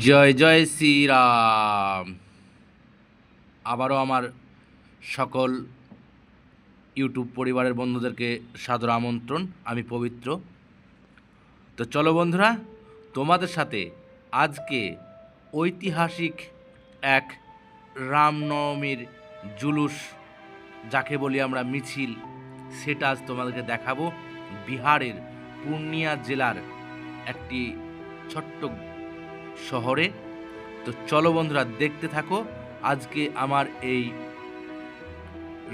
জয় জয় শ্রীরাম। আবারও আমার সকল ইউটিউব পরিবারের বন্ধুদেরকে সাদর আমন্ত্রণ। আমি পবিত্র। তো চলো বন্ধুরা, তোমাদের সাথে আজকে ঐতিহাসিক এক রামনবমীর জুলুস, যাকে বলি আমরা মিছিল, সেটা আজ তোমাদেরকে দেখাবো। বিহারের পূর্ণিয়া জেলার একটি ছোট্ট শহরে। তো চলো বন্ধুরা, দেখতে থাকো আজকে আমার এই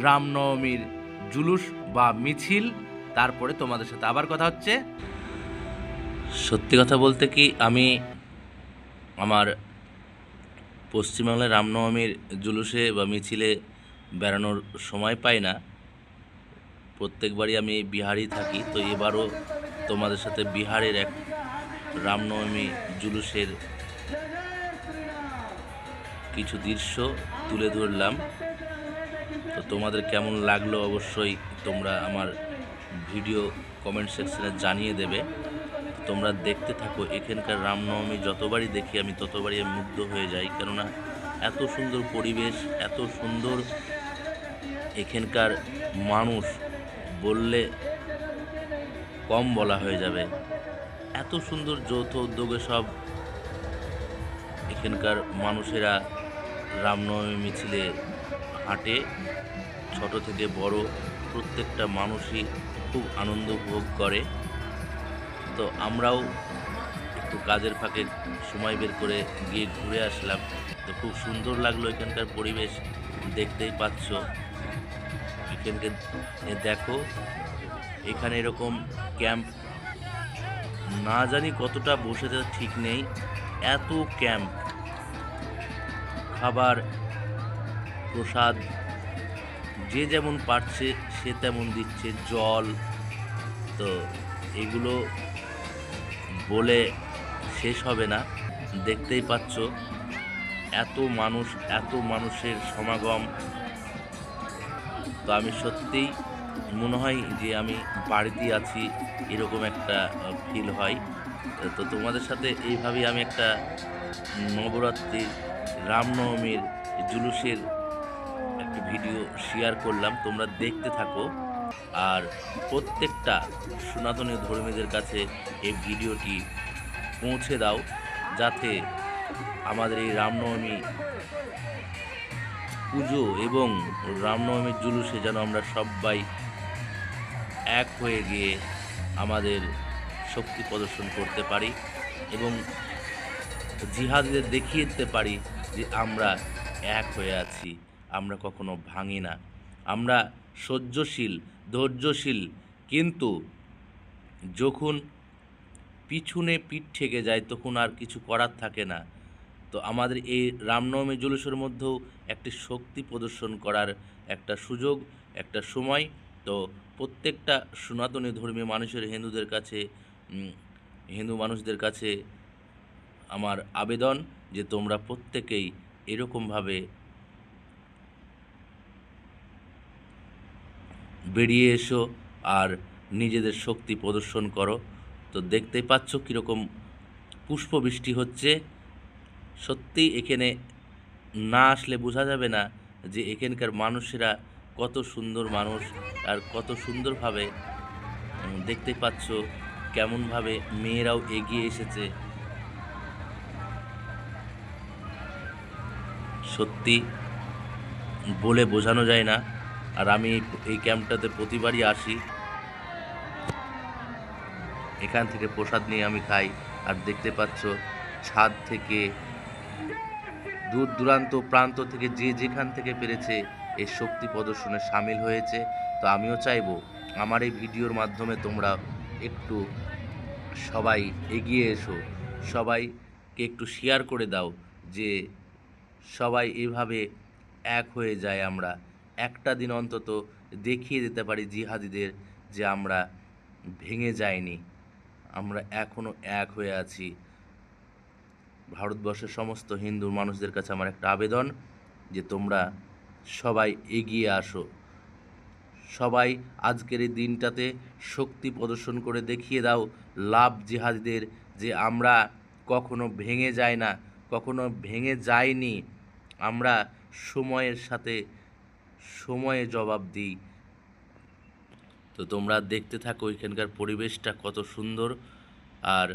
রামনবমীর জুলুস বা মিছিল। তারপরে তোমাদের সাথে আবার কথা হচ্ছে। সত্যি কথা বলতে কি, আমি আমার পশ্চিমবাংলায় রামনবমীর জুলুসে বা মিছিলে বেড়ানোর সময় পাই না। প্রত্যেকবারই আমি বিহারেই থাকি। তো এবারও তোমাদের সাথে বিহারের এক রামনবমী জুলুসের কিছু দৃশ্য তুলে ধরলাম। তো তোমাদের কেমন লাগলো অবশ্যই তোমরা আমার ভিডিও কমেন্ট সেকশনে জানিয়ে দেবে। তোমরা দেখতে থাকো। এখানকার রামনবমী যতবারই দেখি আমি ততবারই মুগ্ধ হয়ে যাই, কেননা এত সুন্দর পরিবেশ, এত সুন্দর এখানকার মানুষ, বললে কম বলা হয়ে যাবে। এত সুন্দর যৌথ উদ্যোগে সব এখানকার মানুষেরা রামনবমী মিছিলে হাঁটে। ছোট থেকে বড় প্রত্যেকটা মানুষই খুব আনন্দ উপভোগ করে। তো আমরাও একটু কাজের ফাঁকে সময় বের করে গিয়ে ঘুরে আসলাম। তো খুব সুন্দর লাগলো এখানকার পরিবেশ, দেখতেই পাচ্ছ। এখানকে দেখো, এখানে এরকম ক্যাম্প না জানি কতটা বসেছে ঠিক নেই, এত ক্যাম্প, খাবার, প্রসাদ, যে যেমন পারছে সে তেমন দিচ্ছে, জল। তো এগুলো বলে শেষ হবে না। দেখতেই পাচ্ছ এত মানুষ, এত মানুষের সমাগম। তো আমি সত্যিই মনে হয় যে আমি বাড়িতেই আছি, এরকম একটা ফিল হয়। তো তোমাদের সাথে এইভাবেই আমি একটা নবরাত্রির রামনবমীর জুলুসের একটা ভিডিও শেয়ার করলাম। তোমরা দেখতে থাকো আর প্রত্যেকটা সনাতনী ধর্মীদের কাছে এই ভিডিওটি পৌঁছে দাও, যাতে আমাদের এই রামনবমী পুজো এবং রামনবমীর জুলুসে যেন আমরা সবাই এক হয়ে গিয়ে আমাদের শক্তি প্রদর্শন করতে পারি এবং জিহাদিদের দেখিয়ে দিতে পারি যে আমরা এক হয়ে আছি, আমরা কখনো ভাঙি না, আমরা সহ্যশীল, ধৈর্যশীল। কিন্তু যখন পিছনে পিঠ ঠেকে যায় তখন আর কিছু করার থাকে না। তো আমাদের এই রামনবমী জুলুসের মধ্যেও একটি শক্তি প্রদর্শন করার একটা সুযোগ, একটা সময়। তো প্রত্যেকটা সনাতনী ধর্মীয় মানুষের, হিন্দু মানুষদের কাছে আমার আবেদন যে তোমরা প্রত্যেকেই এরকমভাবে বেরিয়ে এসো আর নিজেদের শক্তি প্রদর্শন করো। তো দেখতেই পাচ্ছ কীরকম পুষ্পবৃষ্টি হচ্ছে। সত্যি এখানে না আসলে বোঝা যাবে না যে এখানকার মানুষেরা কত সুন্দর মানুষ আর কত সুন্দরভাবে, দেখতেই পাচ্ছ কেমনভাবে মেয়েরাও এগিয়ে এসেছে। সত্যি বলে বোঝানো যায় না। আর আমি এই ক্যাম্পটাতে প্রতিবারই আসি, এখান থেকে প্রসাদ নিয়ে আমি খাই। আর দেখতে পাচ্ছ ছাদ থেকে, দূর দূরান্ত প্রান্ত থেকে যে যেখান থেকে পেরেছে এই শক্তি প্রদর্শনে সামিল হয়েছে। তো আমিও চাইবো আমার এই ভিডিওর মাধ্যমে তোমরা একটু সবাই এগিয়ে এসো, সবাইকে একটু শেয়ার করে দাও যে সবাই এভাবে এক হয়ে যায়। আমরা একটা দিন অন্তত দেখিয়ে দিতে পারি জিহাদিদের যে আমরা ভেঙে যাইনি, আমরা এখনও এক হয়ে আছি। ভারতবর্ষের সমস্ত হিন্দু মানুষদের কাছে আমার একটা আবেদন যে তোমরা সবাই এগিয়ে আসো, সবাই আজকের এই দিনটাতে শক্তি প্রদর্শন করে দেখিয়ে দাও লাভ জিহাদিদের যে আমরা কখনো ভেঙে যাই না, কখনো ভেঙে যায়নি। আমরা সময়ের সাথে সময়ে জবাব দিই। তো তোমরা দেখতে থাকো এখানকার পরিবেশটা কত সুন্দর। আর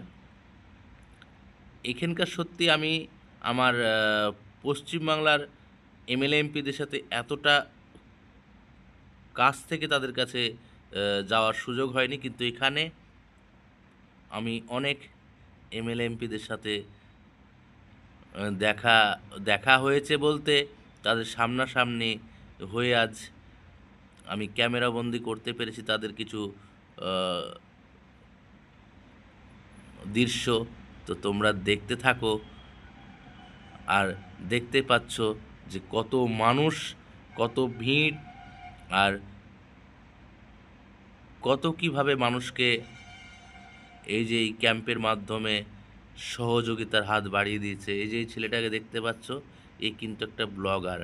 এখানকার সত্যি আমি আমার পশ্চিমবাংলার এমএলএ এমপিদের সাথে এতটা কাছ থেকে তাদের কাছে যাওয়ার সুযোগ হয়নি, কিন্তু এখানে আমি অনেক এমএলএ এমপিদের সাথে দেখা দেখা হয়েছে বলতে তাদের সামনাসামনি হয়ে আজ আমি ক্যামেরাবন্দি করতে পেরেছি তাদের কিছু দৃশ্য। তো তোমরা দেখতে থাকো। আর দেখতে পাচ্ছ যে কত মানুষ, কত ভিড়, আর কত কীভাবে মানুষকে এই যে এই ক্যাম্পের মাধ্যমে সহযোগিতার হাত বাড়িয়ে দিয়েছে। এই যে এই ছেলেটাকে দেখতে পাচ্ছ, এ কিন্তু একটা ব্লগার।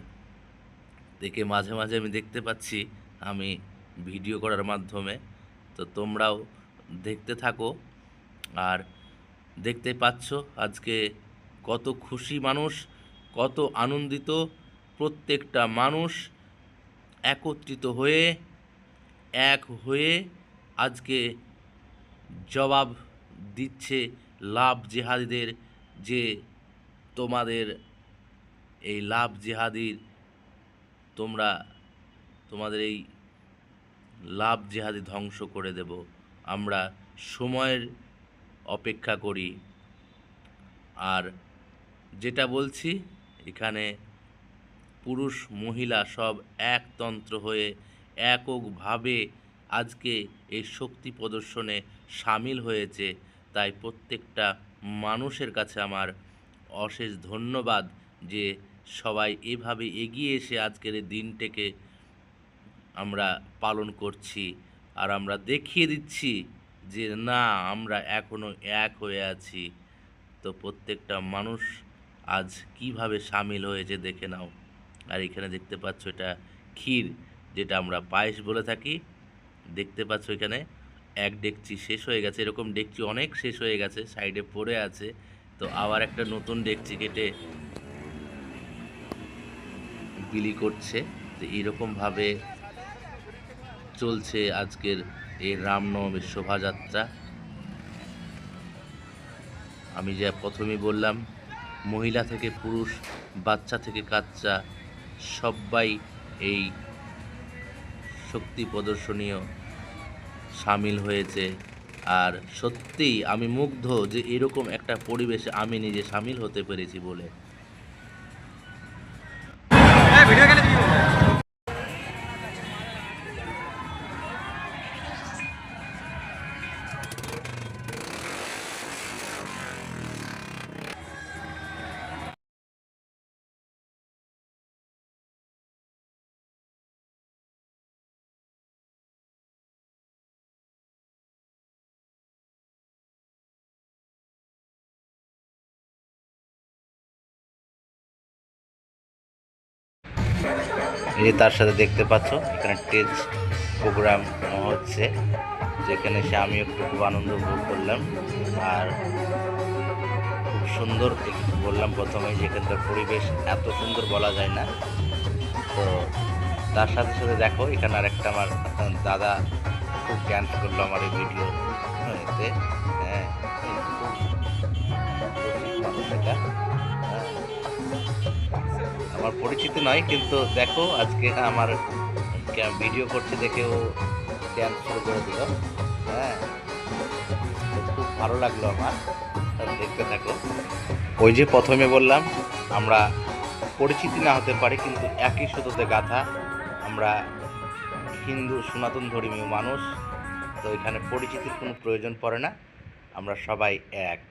দেখে মাঝে মাঝে আমি দেখতে পাচ্ছি আমি ভিডিও করার মাধ্যমে। তো তোমরাও দেখতে থাকো। আর দেখতে পাচ্ছ আজকে কত খুশি মানুষ, কত আনন্দিত, প্রত্যেকটা মানুষ একত্রিত হয়ে এক হয়ে আজকে জবাব দিচ্ছে লাভ জেহাদিদের, যে তোমাদের এই লাভ জেহাদির তোমাদের এই লাভ জেহাদি ধ্বংস করে দেব। আমরা সময়ের অপেক্ষা করি। আর যেটা বলছি, এখানে পুরুষ মহিলা সব একতন্ত্র হয়ে এককভাবে আজকে এই শক্তি প্রদর্শনে সামিল হয়েছে। তাই প্রত্যেকটা মানুষের কাছে আমার অশেষ ধন্যবাদ যে সবাই এভাবে এগিয়ে এসে আজকের এই দিনটাকে আমরা পালন করছি। আর আমরা দেখিয়ে দিচ্ছি যে না, আমরা এখনও এক হয়ে আছি। তো প্রত্যেকটা মানুষ আজ কিভাবে সামিল হয়েছে দেখে নাও। আর এখানে দেখতে পাচ্ছ এটা ক্ষীর, যেটা আমরা পায়েস বলে থাকি। দেখতে পাচ্ছ এখানে এক ডেকচি শেষ হয়ে গেছে, এরকম ডেকচি অনেক শেষ হয়ে গেছে, সাইডে পড়ে আছে। তো আবার একটা নতুন ডেকচি কেটে বিলি করছে। তো এইরকমভাবে চলছে আজকের এই রামনবমীর শোভাযাত্রা। আমি যা প্রথমেই বললাম, মহিলা থেকে পুরুষ, বাচ্চা থেকে কাচ্চা সবাই এই শক্তি প্রদর্শনীয় সামিল হয়েছে। আর সত্যিই আমি মুগ্ধ যে এরকম একটা পরিবেশে আমি নিজে সামিল হতে পেরেছি বলে। এই তার সাথে দেখতে পাচ্ছ এখানে স্টেজ প্রোগ্রাম হচ্ছে, যেখানে সে আমিও খুব আনন্দ উপভোগ করলাম। আর খুব সুন্দর বললাম প্রথমেই, যেখানকার পরিবেশ এত সুন্দর বলা যায় না। তো তার সাথে সাথে দেখো এখানে আর একটা আমার দাদা খুব ড্যান্স করলো আমার এই ভিডিওতে। হ্যাঁ, এটা আমার পরিচিত নয়, কিন্তু দেখো আজকে আমার ভিডিও করছে দেখে ও ড্যান্স শুরু করে দিল। হ্যাঁ, খুব ভালো লাগলো আমার। দেখতে থাকো। ওই যে প্রথমে বললাম আমরা পরিচিতি না হতে পারি, কিন্তু একই সুতোতে গাঁথা। আমরা হিন্দু সনাতন ধর্মীয় মানুষ, তো এখানে পরিচিতির কোনো প্রয়োজন পড়ে না, আমরা সবাই এক।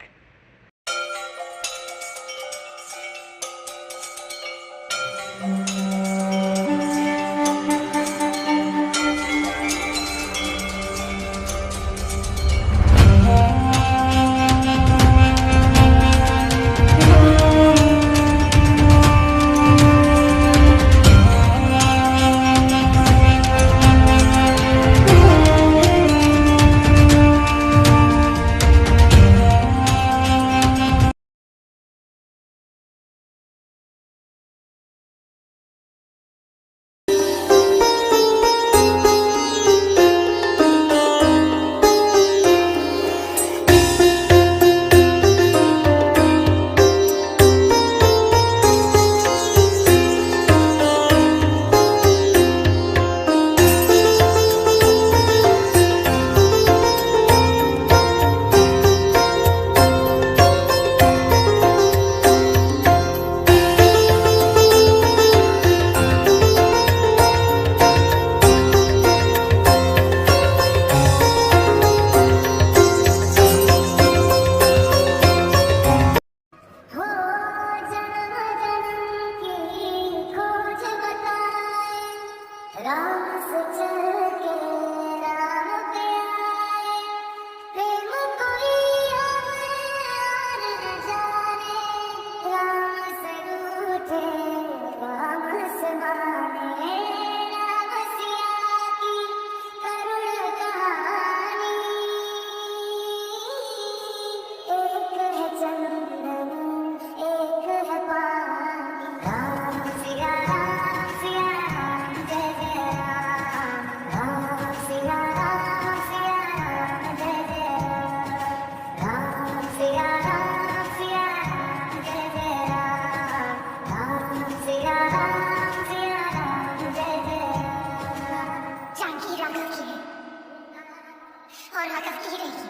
और वाकफ की ही रहेगी।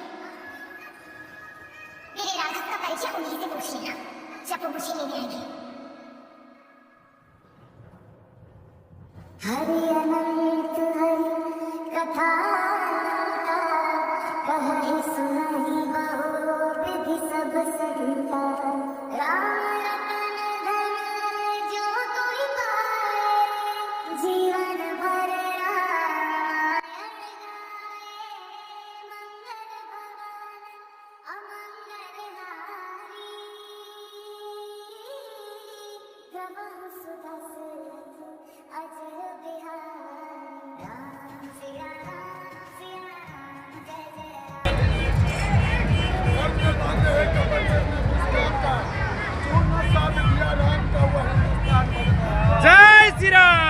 मेरे राघव का परिचय उन्हीं से पूछ लेना जब वो मुझे लेने आएंगे। हरि अनंत हरि कथा कहि सुनाई बहु विधि सब सहिता। राम रतन धन जो कोई पाए जीवन भर रामायण गाए। मंगल भवन अमंगल हारी गवहु सुदशरथ अजर बिहारी। राम सिया राम जय जय जय श्री राम।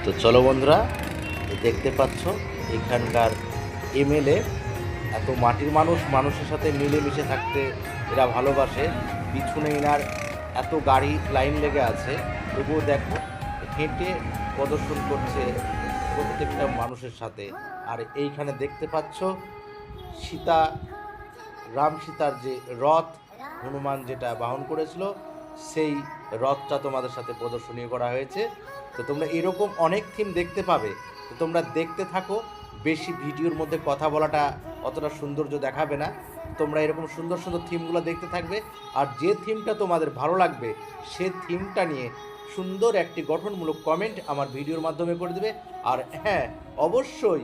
তো চলো বন্ধুরা, দেখতে পাচ্ছ এখানকার এমএলএ এত মাটির মানুষ, মানুষের সাথে মিলেমিশে থাকতে এরা ভালোবাসে। পিছনে এনার এত গাড়ি লাইন লেগে আছে, তবুও দেখো হেঁটে প্রদর্শন করছে প্রত্যেকটা মানুষের সাথে। আর এইখানে দেখতে পাচ্ছ সীতা, রাম সীতার যে রথ, হনুমান যেটা বাহন করেছিল, সেই রথটা তোমাদের সাথে প্রদর্শনী করা হয়েছে। তো তোমরা এরকম অনেক থিম দেখতে পাবে। তো তোমরা দেখতে থাকো, বেশি ভিডিওর মধ্যে কথা বলাটা অতটা সৌন্দর্য দেখাবে না। তোমরা এরকম সুন্দর সুন্দর থিমগুলো দেখতে থাকবে, আর যে থিমটা তোমাদের ভালো লাগবে সে থিমটা নিয়ে সুন্দর একটি গঠনমূলক কমেন্ট আমার ভিডিওর মাধ্যমে করে দেবে। আর হ্যাঁ, অবশ্যই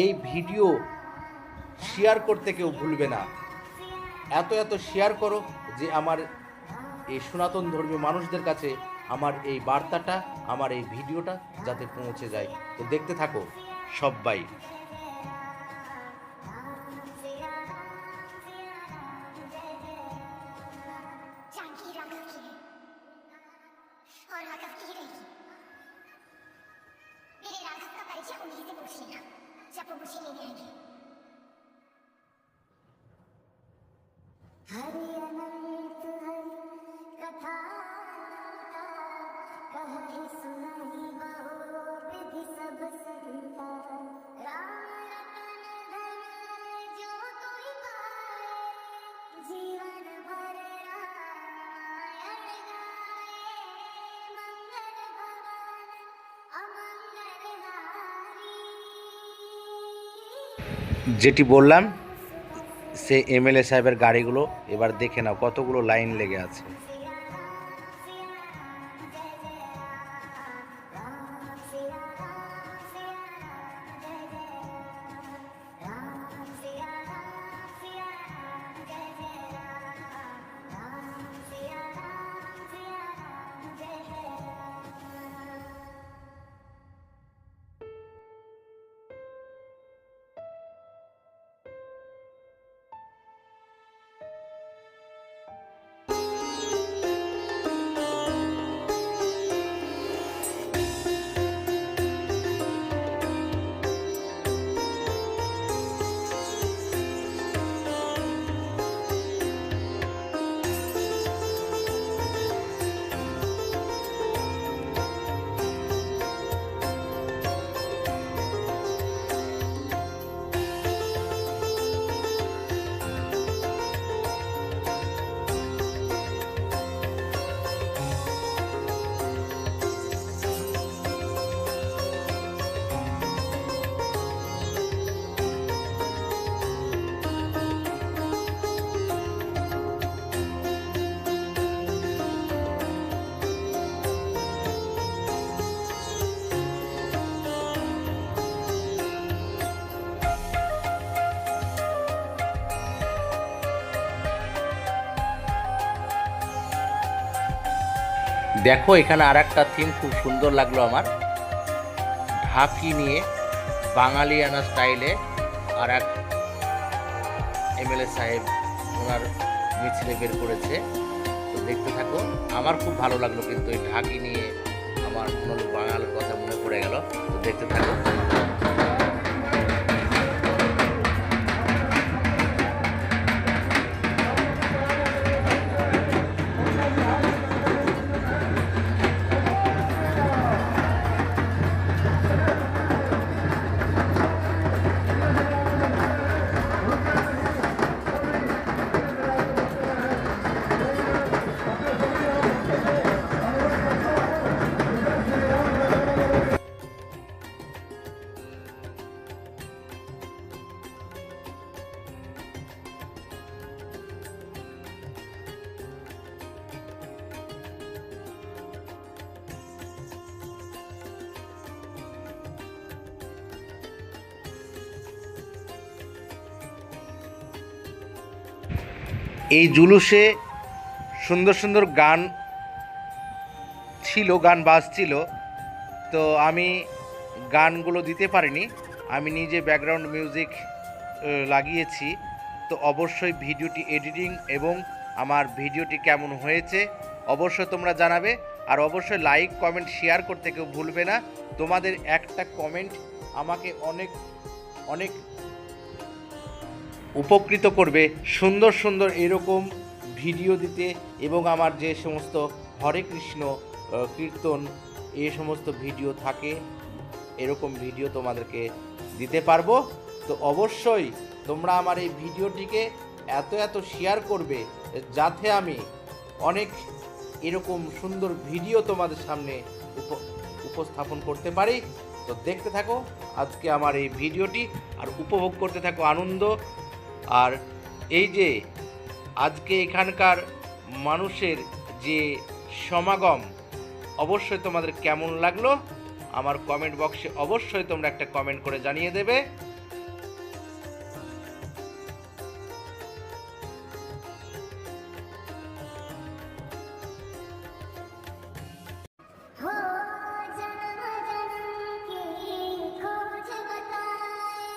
এই ভিডিও শেয়ার করতে কেউ ভুলবে না। এত শেয়ার করো যে আমার এই সনাতন ধর্মীয় মানুষদের কাছে আমার এই বার্তাটা, আমার এই ভিডিওটা যাতে পৌঁছে যায়। তো দেখতে থাকো সবাই। जानकी राघव की है और राघव की ही रहेगी। मेरे राघव का परिचय उन्हीं से पूछ लेना जब वो मुझे लेने आएंगे। हरि अनंत हरि कथा कहि सुनाई बहु विधि सब सहिता। राम रतन धन जो कोई पाए जीवन भर रामायण गाए। मंगल भवन अमंगल हारी। যেটি বললাম সে এমএলএ সাহেবের গাড়িগুলো এবার দেখে নাও কতগুলো লাইন লেগে আছে। দেখো এখানে আর একটা থিম খুব সুন্দর লাগলো আমার, ঢাকি নিয়ে বাঙালিয়ানা স্টাইলে আর এক এমএলএ সাহেব ওনার মিছিলে বের করেছে। তো দেখতে থাকো, আমার খুব ভালো লাগলো কিন্তু এই ঢাকি নিয়ে আমার মনে বাঙালির কথা মনে পড়ে গেল। তো দেখতে থাকো। এই জুলুসে সুন্দর সুন্দর গান ছিল, গান বাজছিল। তো আমি গানগুলো দিতে পারিনি, আমি নিজে ব্যাকগ্রাউন্ড মিউজিক লাগিয়েছি। তো অবশ্যই ভিডিওটি এডিটিং এবং আমার ভিডিওটি কেমন হয়েছে অবশ্যই তোমরা জানাবে। আর অবশ্যই লাইক কমেন্ট শেয়ার করতে কেউ ভুলবে না। তোমাদের একটা কমেন্ট আমাকে অনেক অনেক উপকৃত করবে সুন্দর সুন্দর এরকম ভিডিও দিতে, এবং আমার যে সমস্ত হরে কৃষ্ণ কীর্তন এই সমস্ত ভিডিও থাকে এরকম ভিডিও তোমাদেরকে দিতে পারবো। তো অবশ্যই তোমরা আমার এই ভিডিওটিকে এত শেয়ার করবে যাতে আমি অনেক এরকম সুন্দর ভিডিও তোমাদের সামনে উপস্থাপন করতে পারি। তো দেখতে থাকো আজকে আমার এই ভিডিওটি আর উপভোগ করতে থাকো আনন্দ। আর এই যে আজকে এখানকার মানুষের যে সমাগম অবশ্যই তোমাদের কেমন লাগলো আমার কমেন্ট বক্সে অবশ্যই তোমরা একটা কমেন্ট করে জানিয়ে দেবে। हो जन्म जन्म की खोज बताए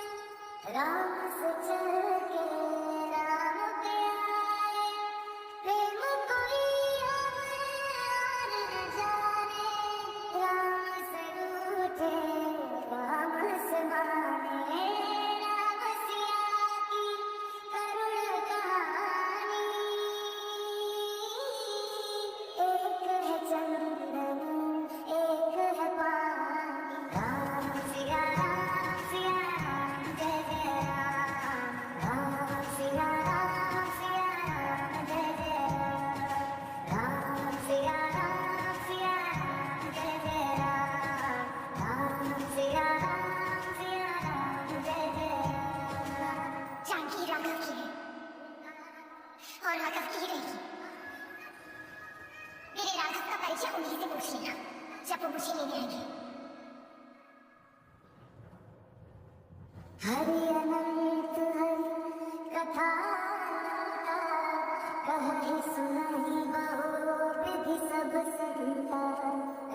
राम से चल के राम पे आए प्रेम कोई और न जाने राम से रूठे राम से माने राम सिया की करुण कहानी एक है चंदन एक है पानी राम सिया राम जय जय राम सिया राम जय जय राम सिया राम जय जय राम सिया राम जय जय जानकी राघव की है और राघव की ही रहेगी। मेरे राघव का परिचय उन्हीं से पूछ लेना जब वो मुझे लेने आएंगे। हरि अनंत हरि कथा कहि सुनाई बहु विधि सब सहिता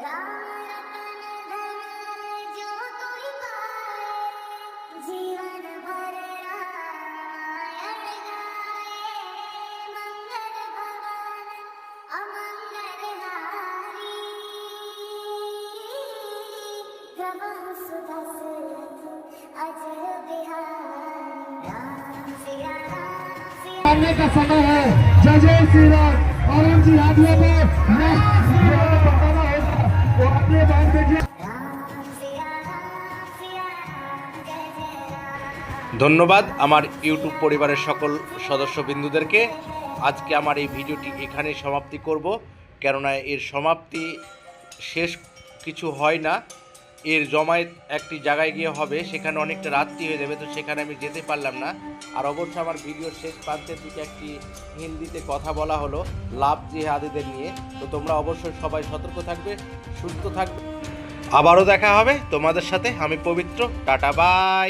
राम रतन धन जो कोई पाए जीवन भर रामायण गाए मंगल भवन अमंगल हारी प्रभु सुदशरथ अजर बिहारी राम सिया करने का समय है। जय जय श्री राम। और हम जी हाथियों में बताना होगा वो अपने बात देखिए। राम सिया जय जय राम। ধন্যবাদ আমার ইউটিউব পরিবারের সকল সদস্যবৃন্দুদেরকে। আজকে আমার এই ভিডিওটি এখানেই সমাপ্তি করব, কেননা এর সমাপ্তি শেষ কিছু হয় না, এর জমায়েত একটি জায়গায় গিয়ে হবে, সেখানে অনেকটা রাত্রি হয়ে যাবে, তো সেখানে আমি যেতে পারলাম না। আর অবশ্যই আমার ভিডিওর শেষ প্রান্তের দিকে একটি হিন্দিতে কথা বলা হলো লাভ জিহাদিদের নিয়ে। তো তোমরা অবশ্যই সবাই সতর্ক থাকবে, সুস্থ থাকবে। আবারও দেখা হবে তোমাদের সাথে। আমি পবিত্র, টাটা বাই।